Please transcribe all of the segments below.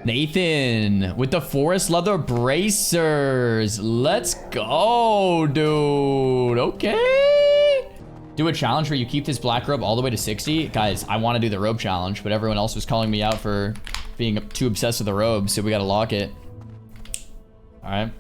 Nathan with the forest leather bracers. Let's go, dude. Okay. Do a challenge where you keep this black robe all the way to 60. Guys, I want to do the robe challenge, but everyone else was calling me out for being too obsessed with the robe, so we got to lock it. All right.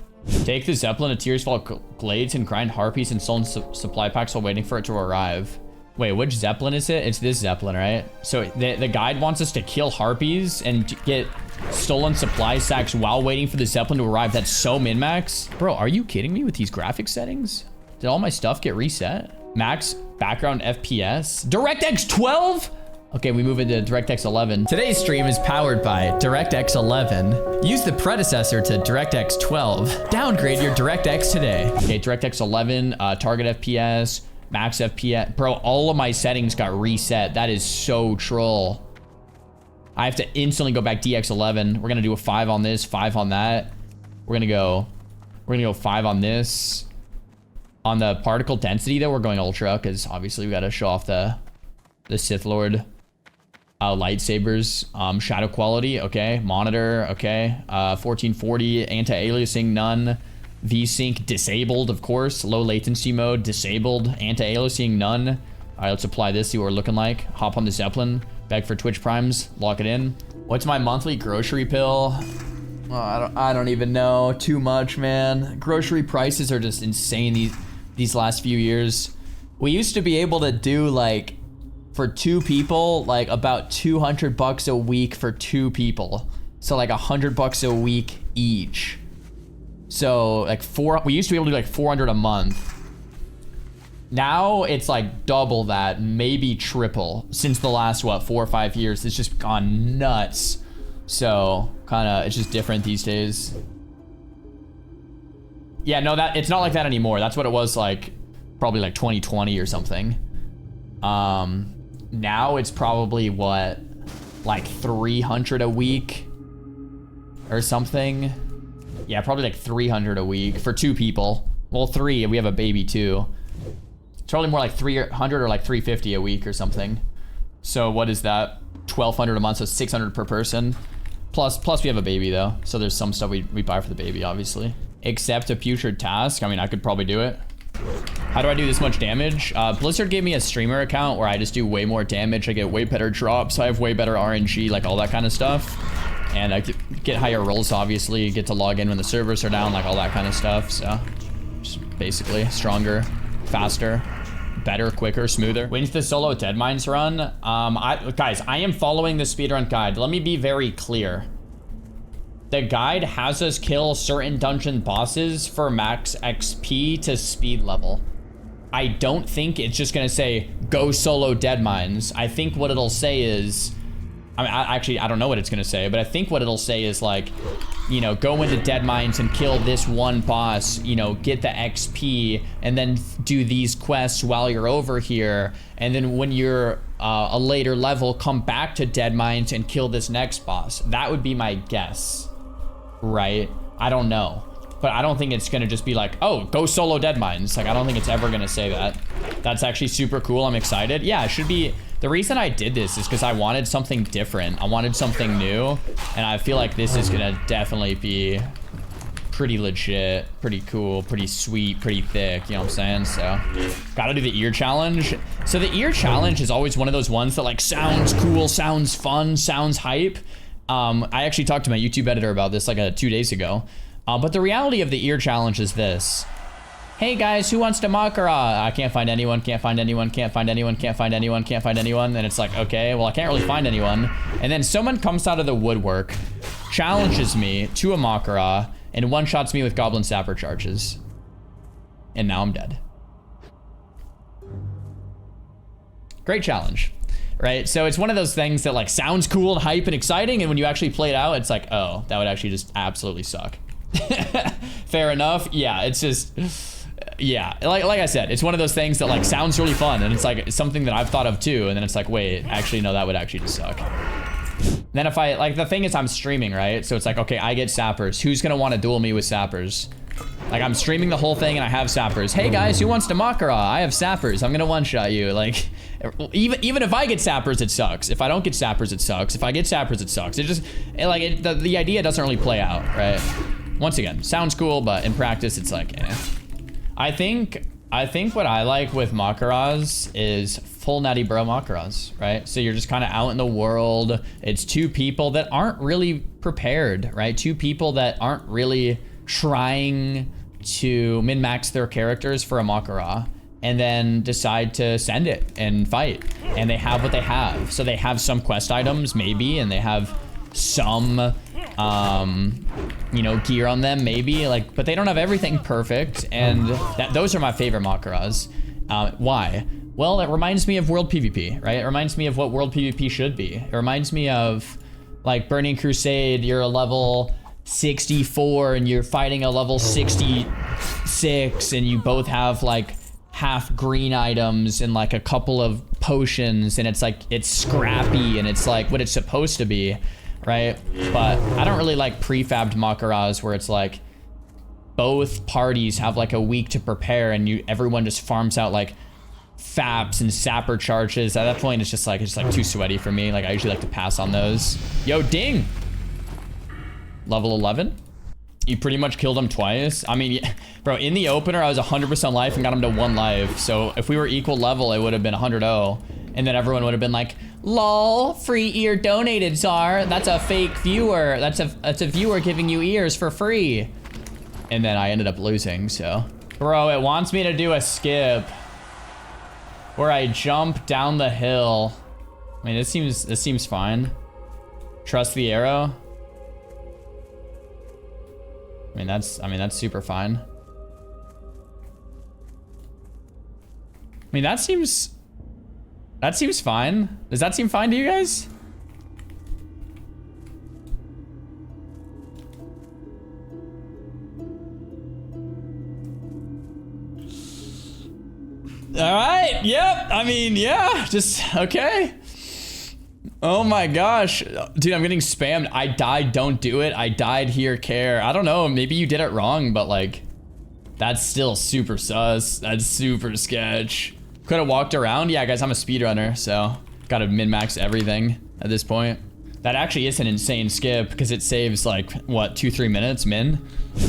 Take the Zeppelin to Tearsfall Glades and grind harpies and stolen supply packs while waiting for it to arrive. Wait, which Zeppelin is it? It's this Zeppelin, right? So the guide wants us to kill harpies and get stolen supply sacks while waiting for the Zeppelin to arrive. That's so min-max. Bro, are you kidding me with these graphic settings? Did all my stuff get reset? Max background FPS. DirectX 12? Okay, we move into DirectX 11. Today's stream is powered by DirectX 11. Use the predecessor to DirectX 12. Downgrade your DirectX today. Okay, DirectX 11, target FPS, max FPS. Bro, all of my settings got reset. That is so troll. I have to instantly go back DX11. We're gonna do a 5 on this, 5 on that. We're gonna go 5 on this. On the particle density though, we're going ultra because obviously we gotta show off the Sith Lord lightsabers. Shadow quality, okay. Monitor, okay. 1440, anti-aliasing, none. V-Sync disabled, of course. Low latency mode disabled. Anti-aliasing, none. All right, let's apply this, see what we're looking like. Hop on the Zeppelin, beg for Twitch Primes, lock it in. What's my monthly grocery bill? Oh, I don't even know. Too much, man. Grocery prices are just insane these last few years. We used to be able to do like, for 2 people, like about 200 bucks a week for 2 people. So like 100 bucks a week each. So like we used to be able to do like 400 a month. Now it's like double that, maybe triple since the last, what, 4 or 5 years. It's just gone nuts. So it's just different these days. Yeah, no, it's not like that anymore. That's what it was like, probably like 2020 or something. Now it's probably what, like 300 a week or something. Yeah, probably like 300 a week for 2 people. Well, 3, we have a baby too. It's probably more like 300 or like 350 a week or something. So what is that? 1,200 a month, so 600 per person. Plus we have a baby though. So there's some stuff we buy for the baby, obviously. Accept a future task. I mean, I could probably do it. How do I do this much damage? Blizzard gave me a streamer account where I just do way more damage. I get way better drops. I have way better RNG, like all that kind of stuff. And I get higher rolls, obviously. Get to log in when the servers are down, like all that kind of stuff. So just basically stronger, faster, better, quicker, smoother. When's the solo Dead Mines run? Guys, I am following the speedrun guide. Let me be very clear. The guide has us kill certain dungeon bosses for max XP to speed level. I don't think it's just gonna say, go solo Dead Mines. I think what it'll say is, I don't know what it's gonna say, but I think what it'll say is like, you know, go into Dead Mines and kill this one boss, you know, get the XP, and then do these quests while you're over here. And then when you're a later level, come back to Dead Mines and kill this next boss. That would be my guess. Right? I don't know. But I don't think it's gonna just be like, oh, go solo Dead Mines. Like, I don't think it's ever gonna say that. That's actually super cool. I'm excited. Yeah, it should be. The reason I did this is because I wanted something different. I wanted something new. And I feel like this is gonna definitely be pretty legit, pretty cool, pretty sweet, pretty thick. You know what I'm saying? So, gotta do the ear challenge. So the ear challenge is always one of those ones that like sounds cool, sounds fun, sounds hype. I actually talked to my YouTube editor about this like 2 days ago. But the reality of the ear challenge is this. Hey guys, who wants to Makara? I can't find anyone, can't find anyone, can't find anyone, can't find anyone, can't find anyone. And it's like, okay, well, I can't really find anyone. And then someone comes out of the woodwork, challenges me to a Makara, and one-shots me with Goblin Sapper charges. And now I'm dead. Great challenge. Right? So it's one of those things that like sounds cool and hype and exciting, and when you actually play it out, it's like, oh, that would actually just absolutely suck. Fair enough. Yeah, it's just, yeah, like I said, it's one of those things that like sounds really fun, and it's like it's something that I've thought of too, and then it's like, wait, actually no, that would actually just suck. Then if I, like, the thing is I'm streaming, right? So it's like, okay, I get sappers. Who's gonna want to duel me with sappers? Like, I'm streaming the whole thing and I have sappers. Hey guys, who wants to Makara? I have sappers. I'm gonna one-shot you. Like, Even if I get sappers, it sucks. If I don't get sappers, it sucks. If I get sappers, it sucks. The idea doesn't really play out, right? Once again, sounds cool, but in practice, it's like, eh. I think what I like with Makaras is full natty bro Makaras, right? So you're just kind of out in the world. It's two people that aren't really prepared, right? Two people that aren't really trying to min-max their characters for a Makara, and then decide to send it and fight. And they have what they have. So they have some quest items, maybe, and they have some, you know, gear on them, maybe, like, but they don't have everything perfect, and those are my favorite Makaras. Why? Well, it reminds me of World PvP, right? It reminds me of what World PvP should be. It reminds me of, like, Burning Crusade, you're a level 64, and you're fighting a level 66, and you both have, like, half green items and like a couple of potions, and it's like, it's scrappy and it's like what it's supposed to be, right? But I don't really like prefabbed Makaras where it's like both parties have like a week to prepare and everyone just farms out like faps and sapper charges. At that point it's just like too sweaty for me. Like I usually like to pass on those. Yo, ding! Level 11? You pretty much killed him twice. I mean, yeah, bro, in the opener, I was 100% life and got him to 1 life. So if we were equal level, it would have been 100-0. And then everyone would have been like, lol, free ear donated, Czar. That's a fake viewer. That's a viewer giving you ears for free. And then I ended up losing, so. Bro, it wants me to do a skip where I jump down the hill. I mean, this seems fine. Trust the arrow. I mean, that's super fine. I mean, that seems fine. Does that seem fine to you guys? All right, yep. I mean, yeah, just, okay. Oh my gosh, dude, I'm getting spammed. I died, don't do it. I died, here, care. I don't know, maybe you did it wrong, but like, that's still super sus. That's super sketch. Could have walked around. Yeah, guys, I'm a speedrunner, so gotta min-max everything at this point. That actually is an insane skip because it saves like, what, 2-3 minutes min?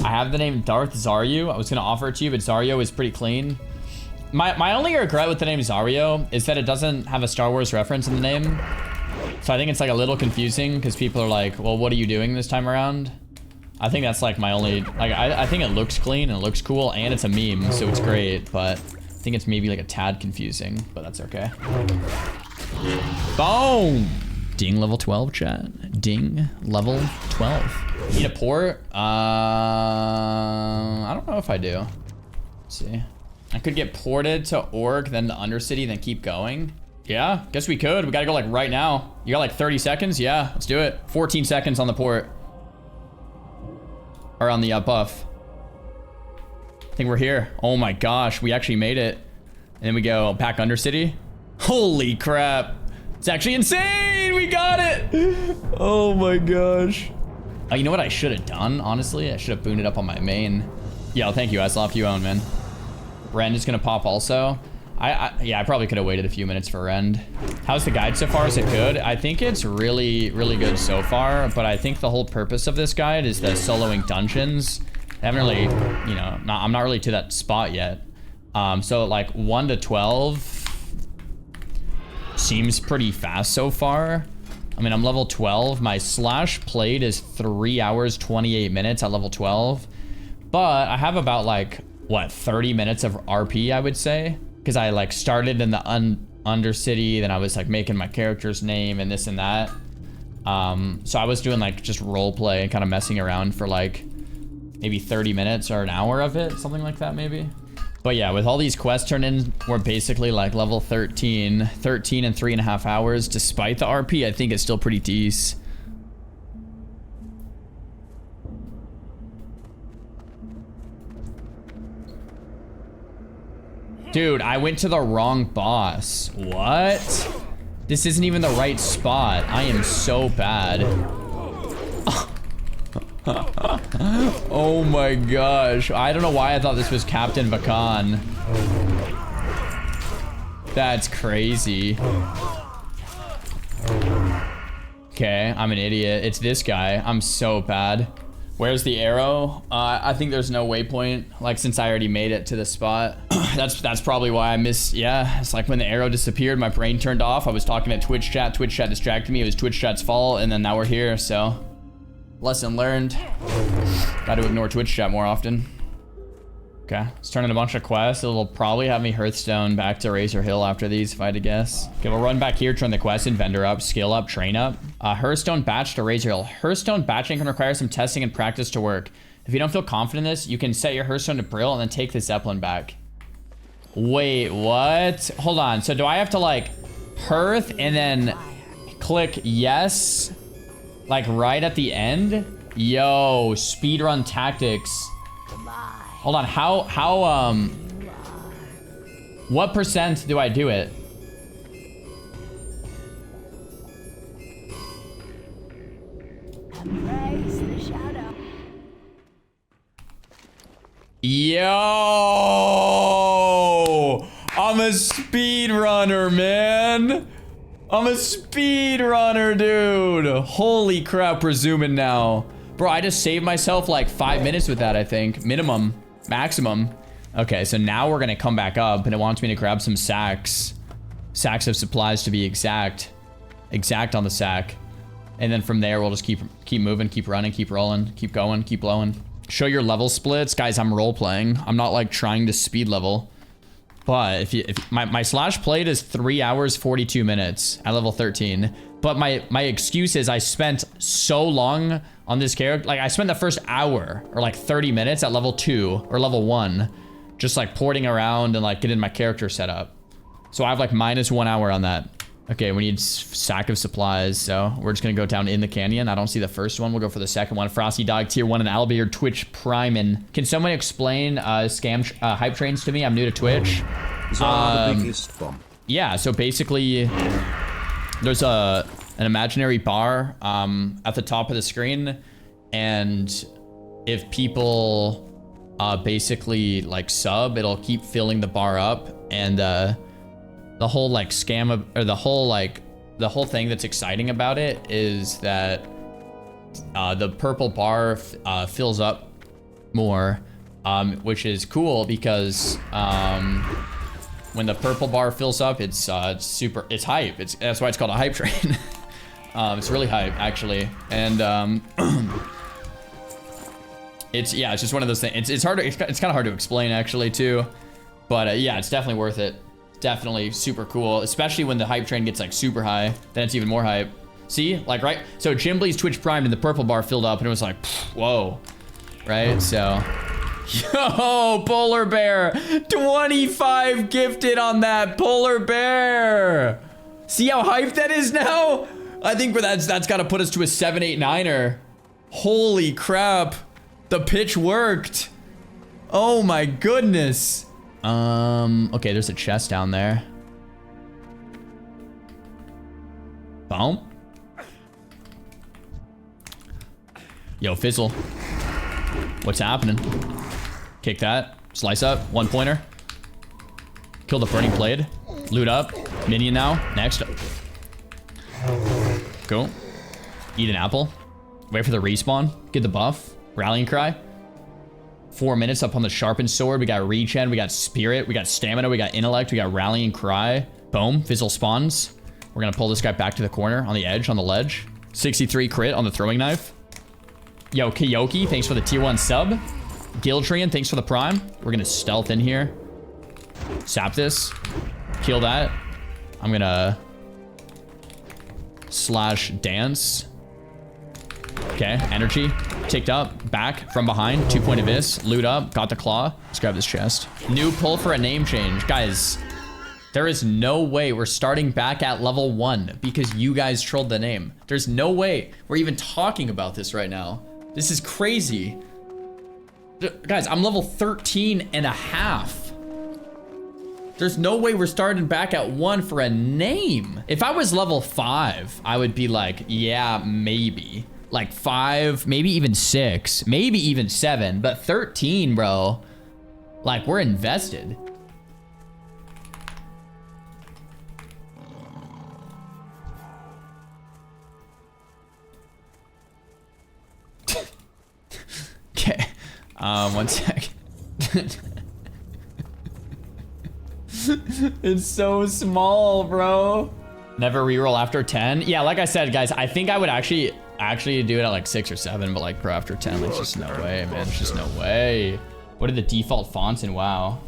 I have the name Darth Xaryu. I was gonna offer it to you, but Xaryu is pretty clean. My only regret with the name Xaryu is that it doesn't have a Star Wars reference in the name. So I think it's like a little confusing because people are like, well, what are you doing this time around? I think that's like my only, like, I think it looks clean and it looks cool and it's a meme, so it's great, but I think it's maybe like a tad confusing, but that's okay. Boom! Ding level 12, chat. Ding level 12. Need a port? I don't know if I do. Let's see. I could get ported to Orc, then to Undercity, then keep going. Yeah, guess we could. We gotta go like right now. You got like 30 seconds? Yeah, let's do it. 14 seconds on the port. Or on the buff. I think we're here. Oh my gosh, we actually made it. And then we go back Undercity. Holy crap. It's actually insane. We got it. Oh my gosh. Oh, you know what I should have done, honestly? I should have booted up on my main. Yo, thank you, Islop. You own, man. Rend is gonna pop also. Yeah, I probably could have waited a few minutes for Rend. How's the guide so far? Is it good? I think it's really, really good so far, but I think the whole purpose of this guide is the soloing dungeons. I haven't really, you know, I'm not really to that spot yet. So like 1 to 12 seems pretty fast so far. I mean, I'm level 12. My slash played is 3 hours, 28 minutes at level 12. But I have about like, what, 30 minutes of RP, I would say. Because I like started in the Undercity, then I was like making my character's name and this and that. So I was doing like just role play and kind of messing around for like maybe 30 minutes or an hour of it, something like that maybe. But yeah, with all these quest turn-ins, we're basically like level 13 and 3.5 hours. Despite the RP, I think it's still pretty decent. Dude, I went to the wrong boss. What? This isn't even the right spot. I am so bad. Oh my gosh. I don't know why I thought this was Captain Vacan. That's crazy. Okay, I'm an idiot. It's this guy. I'm so bad. Where's the arrow? I think there's no waypoint, like, since I already made it to the spot. That's probably why I missed. Yeah, it's like when the arrow disappeared, my brain turned off. I was talking at Twitch chat distracted me. It was Twitch chat's fault, and then now we're here, so. Lesson learned. Got to ignore Twitch chat more often. Okay, let's turn in a bunch of quests. It'll probably have me Hearthstone back to Razor Hill after these, if I had to guess. Okay, we'll run back here, turn the quest in, vendor up, skill up, train up. Hearthstone batch to Razor Hill. Hearthstone batching can require some testing and practice to work. If you don't feel confident in this, you can set your Hearthstone to Brill and then take the Zeppelin back. Wait, what? Hold on, so do I have to like Hearth and then click yes? Like right at the end? Yo, speedrun tactics. Hold on, what percent do I do it? Embrace the shadow. Yo! I'm a speedrunner, man! I'm a speedrunner, dude! Holy crap, we're zooming now. Bro, I just saved myself like 5 minutes with that, I think. Minimum. Maximum. Okay, so now we're gonna come back up and it wants me to grab some sacks. Sacks of supplies to be exact. Exact on the sack. And then from there, we'll just keep moving, keep running, keep rolling, keep going, keep blowing. Show your level splits. Guys, I'm role playing. I'm not like trying to speed level. But if my slash played is 3 hours, 42 minutes at level 13. But my excuse is I spent so long on this character. Like I spent the first hour or like 30 minutes at level 2 or level 1. Just like porting around and like getting my character set up. So I have like -1 hour on that. Okay, we need sack of supplies. So we're just gonna go down in the canyon. I don't see the first one. We'll go for the second one. Frosty Dog tier 1 and Albeard Twitch Prime. And can someone explain scam hype trains to me? I'm new to Twitch. The biggest bomb. Yeah, so basically there's an imaginary bar at the top of the screen, and if people basically like sub, it'll keep filling the bar up, and the whole like scam of, or the whole thing that's exciting about it is that the purple bar fills up more, which is cool because when the purple bar fills up, it's super, it's hype. That's why it's called a hype train. It's really hype, actually. And it's just one of those things. It's hard to, it's kind of hard to explain actually too. But yeah, it's definitely worth it. Definitely super cool, especially when the hype train gets like super high. Then it's even more hype. See, like right. So Jimbly's Twitch Prime and the purple bar filled up, and it was like, whoa, right? So. Yo, Polar Bear, 25 gifted on that Polar Bear. See how hyped that is now? I think that's got to put us to a 789er. Holy crap. The pitch worked. Oh my goodness. Okay, there's a chest down there. Boom. Yo, Fizzle. What's happening? Kick that. Slice up. 1-pointer. Kill the burning blade. Loot up. Minion now. Next. Go. Eat an apple. Wait for the respawn. Get the buff. Rallying cry. 4 minutes up on the sharpened sword. We got regen. We got spirit. We got stamina. We got intellect. We got rallying cry. Boom. Fizzle spawns. We're gonna pull this guy back to the corner on the edge, on the ledge. 63 crit on the throwing knife. Yo, Kiyoki, thanks for the tier 1 sub. Giltrian, thanks for the prime. We're gonna stealth in here. Sap this. Kill that. I'm gonna slash dance. Okay, energy. Ticked up. Back from behind. 2-point abyss. Loot up. Got the claw. Let's grab this chest. New pull for a name change. Guys, there is no way we're starting back at level 1 because you guys trolled the name. There's no way we're even talking about this right now. This is crazy. Guys, I'm level 13 and a half. There's no way we're starting back at 1 for a name. If I was level 5, I would be like, yeah, maybe. Like 5, maybe even 6, maybe even 7. But 13, bro. Like, we're invested. One sec. It's so small, bro. Never reroll after 10. Yeah, like I said, guys, I think I would actually do it at like 6 or 7, but like, bro, after 10, like, just no way, man. It's just no way. What are the default fonts in WoW?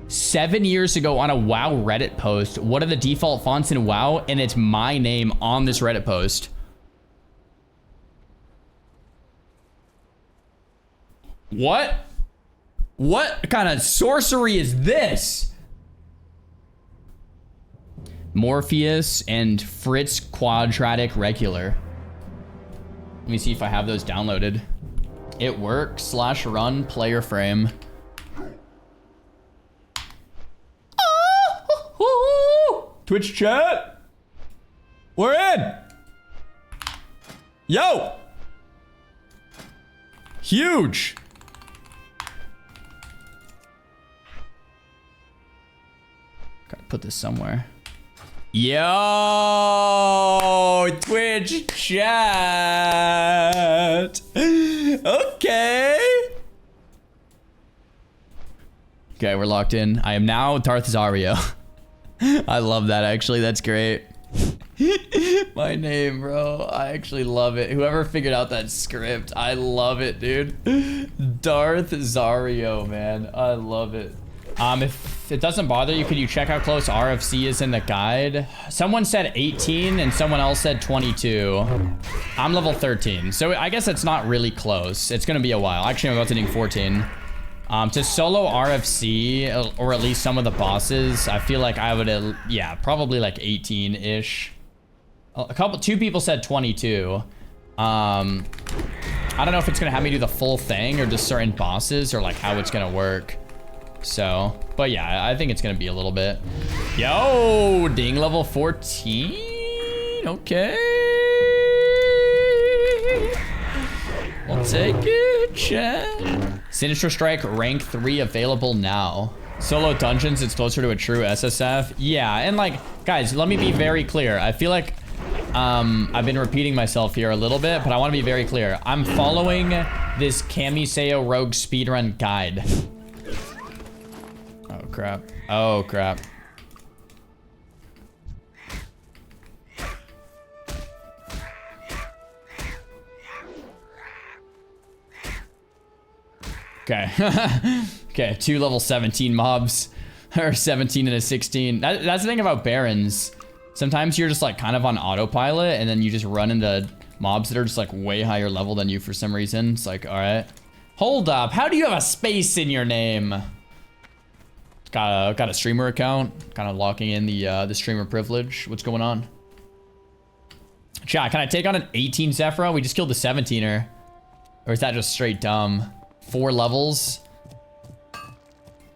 Seven years ago on a WoW Reddit post, what are the default fonts in WoW? And it's my name on this Reddit post. What? What kind of sorcery is this? Morpheus and Fritz Quadratic Regular. Let me see if I have those downloaded. It works / run player frame. Twitch chat. We're in. Yo. Huge. Gotta put this somewhere. Yo, Twitch chat. Okay. Okay, we're locked in. I am now Darth Xaryu. I love that, actually. That's great. My name, bro. I actually love it. Whoever figured out that script, I love it, dude. Darth Xaryu, man. I love it. If it doesn't bother you, could you check how close RFC is in the guide? Someone said 18 and someone else said 22. I'm level 13, so I guess it's not really close. It's gonna be a while. Actually, I'm about to need 14. To solo RFC, or at least some of the bosses, I feel like I would, yeah, probably like 18-ish. Two people said 22. I don't know if it's gonna have me do the full thing or just certain bosses or like how it's gonna work. So, but yeah, I think it's gonna be a little bit. Yo, ding level 14. Okay. We'll take it, chat. Sinister Strike rank 3 available now. Solo dungeons, it's closer to a true SSF. Yeah, and like, guys, let me be very clear. I feel like I've been repeating myself here a little bit, but I want to be very clear. I'm following this Kamiseo Rogue speedrun guide. Oh, crap. Oh, crap. Okay. Okay, 2 level 17 mobs. Or 17 and a 16. That's the thing about Barons. Sometimes you're just like kind of on autopilot and then you just run into mobs that are just like way higher level than you for some reason. It's like, alright. Hold up, how do you have a space in your name? Got a streamer account. Kind of locking in the streamer privilege. What's going on? Chat, can I take on an 18 Zephyra? We just killed the 17er. Or is that just straight dumb? 4 levels.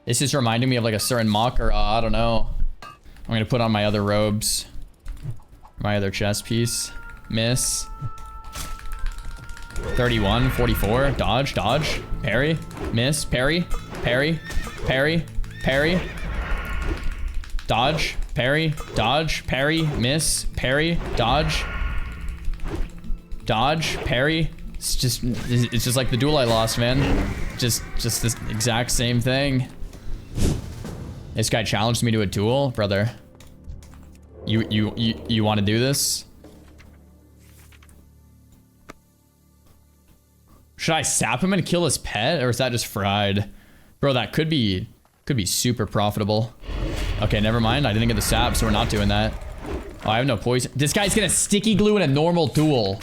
This is reminding me of like a certain mock, or I don't know. I'm gonna put on my other robes. My other chest piece. Miss. 31, 44. Dodge, dodge. Parry. Miss. Parry. Parry. Parry. Parry. Dodge. Parry. Dodge. Parry. Miss. Parry. Dodge. Dodge. Parry. It's just like the duel I lost, man. Just this exact same thing. This guy challenged me to a duel, brother. You want to do this? Should I sap him and kill his pet, or is that just fried? Bro, that could be super profitable. Okay, never mind. I didn't get the sap, so we're not doing that. Oh, I have no poison. This guy's gonna sticky glue in a normal duel.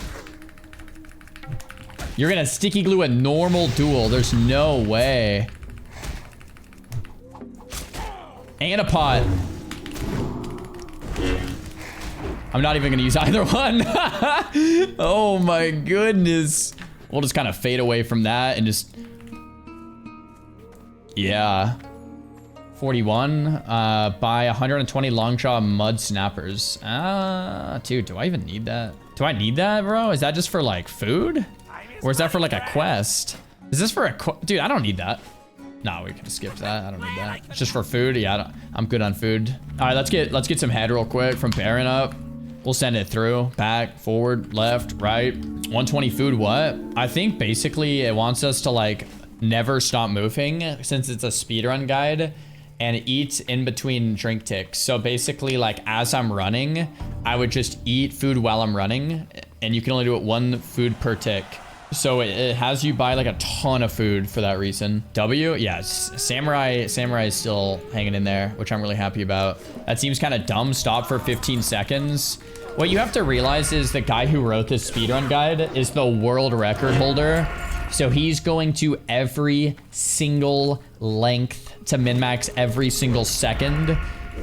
You're gonna sticky glue a normal duel. There's no way. And a pot. I'm not even gonna use either one. Oh my goodness. We'll just kind of fade away from that and just... Yeah. 41. Buy 120 Longjaw Mud Snappers. Dude, do I even need that? Do I need that, bro? Is that just for like food? Or is that for like a quest? Is this for a dude, I don't need that. No, we can skip that. I don't need that. It's just for food. Yeah, I'm good on food. All right, let's get some head real quick from pairing up. We'll send it through, back, forward, left, right. 120 food, what? I think basically it wants us to like never stop moving since it's a speedrun guide and eat in between drink ticks. So basically like as I'm running, I would just eat food while I'm running and you can only do it 1 food per tick. So it has you buy like a ton of food for that reason. W, yeah, Samurai is still hanging in there, which I'm really happy about. That seems kind of dumb. Stop for 15 seconds. What you have to realize is the guy who wrote this speedrun guide is the world record holder. So he's going to every single length to min-max every single second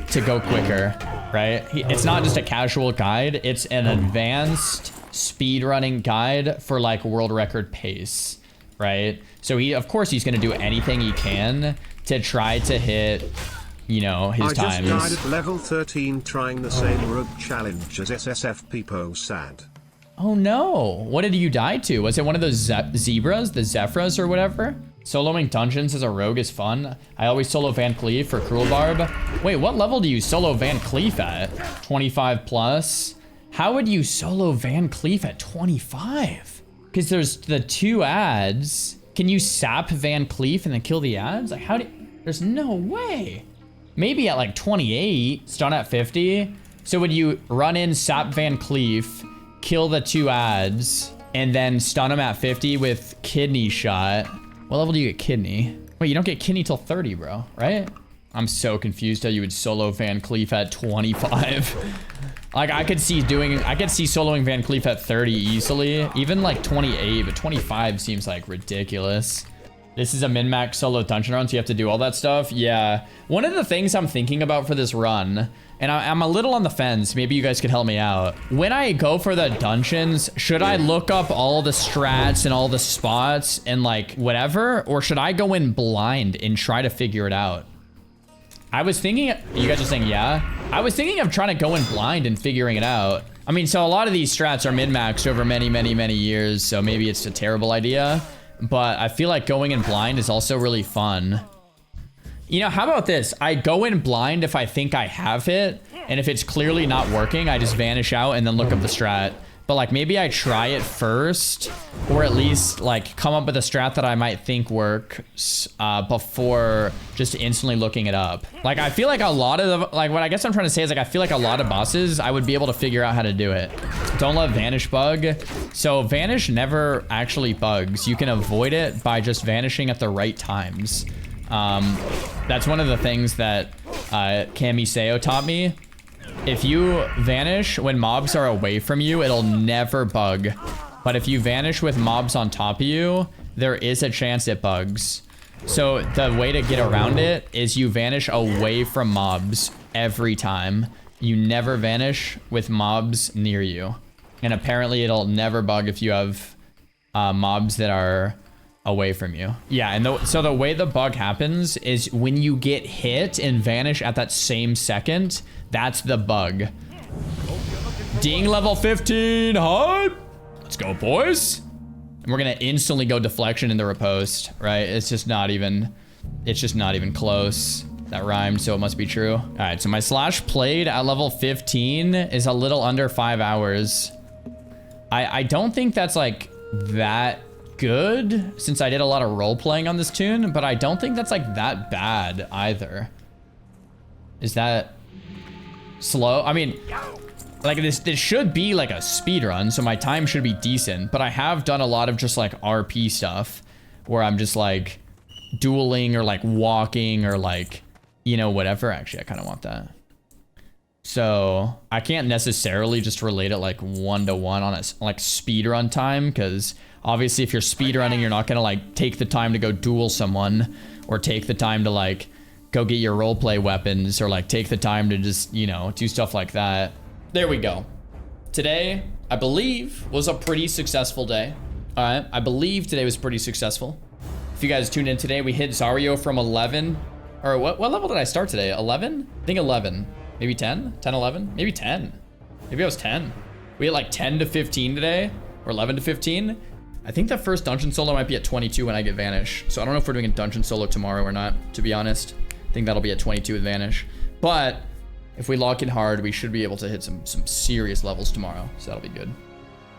to go quicker, right? It's not just a casual guide, it's an advanced speedrunning guide for like world record pace, right? So of course he's gonna do anything he can to try to hit, you know, his times. I just died at level 13 trying the same rogue challenge as SSF Peepo sad. Oh no, what did you die to? Was it one of those zebras, the Zephyras or whatever? Soloing dungeons as a rogue is fun. I always solo Van Cleef for Cruel Barb. Wait, what level do you solo Van Cleef at? 25 plus? How would you solo Van Cleef at 25? Because there's the 2 ads. Can you sap Van Cleef and then kill the ads? Like how do there's no way. Maybe at like 28, stun at 50. So would you run in, sap Van Cleef, kill the 2 ads, and then stun him at 50 with kidney shot? What level do you get kidney? Wait, you don't get kidney till 30, bro, right? I'm so confused how you would solo Van Cleef at 25. Like I could see soloing Van Cleef at 30 easily, even like 28, but 25 seems like ridiculous. This is a min-max solo dungeon run, so you have to do all that stuff. Yeah, one of the things I'm thinking about for this run, and I'm a little on the fence, maybe you guys could help me out. When I go for the dungeons, should I look up all the strats and all the spots and like whatever, or should I go in blind and try to figure it out? I was thinking, you guys are saying yeah? I was thinking of trying to go in blind and figuring it out. I mean, so a lot of these strats are min-maxed over many, many, many years, so maybe it's a terrible idea. But I feel like going in blind is also really fun. You know, how about this? I go in blind if I think I have it, and if it's clearly not working, I just vanish out and then look up the strat. But like maybe I try it first, or at least like come up with a strat that I might think works before just instantly looking it up. Like I feel like a lot of the, like what I guess I'm trying to say is like I feel like a lot of bosses I would be able to figure out how to do it. Don't let vanish bug. So vanish never actually bugs. You can avoid it by just vanishing at the right times. That's one of the things that Kamiseo taught me. If you vanish when mobs are away from you, it'll never bug. But if you vanish with mobs on top of you, there is a chance it bugs. So the way to get around it is you vanish away from mobs every time. You never vanish with mobs near you. And apparently it'll never bug if you have mobs that are away from you. Yeah, and so the way the bug happens is when you get hit and vanish at that same second, that's the bug. Ding level 15, hype! Let's go, boys. And we're gonna instantly go deflection into riposte, right? It's just not even close. That rhymed, so it must be true. All right, so my slash played at level 15 is a little under 5 hours. I don't think that's like that good since I did a lot of role playing on this tune, but I don't think that's like that bad either. Is that slow? I mean, like this should be like a speed run, so my time should be decent, but I have done a lot of just like RP stuff where I'm just like dueling or like walking or like, you know, whatever. Actually, I kind of want that. So I can't necessarily just relate it like 1-to-1 on a like speed run time, because obviously if you're speed running, you're not gonna like take the time to go duel someone or take the time to like go get your roleplay weapons or like take the time to just, you know, do stuff like that. There we go. Today, I believe, was a pretty successful day. All right, I believe today was pretty successful. If you guys tuned in today, we hit Xaryu from 11. Or what level did I start today? 11? I think 11. Maybe 10? 10, 11? Maybe 10. Maybe I was 10. We had like 10 to 15 today, or 11 to 15. I think the first dungeon solo might be at 22 when I get Vanish. So I don't know if we're doing a dungeon solo tomorrow or not, to be honest. I think that'll be at 22 with Vanish. But If we lock in hard, we should be able to hit some serious levels tomorrow, so that'll be good.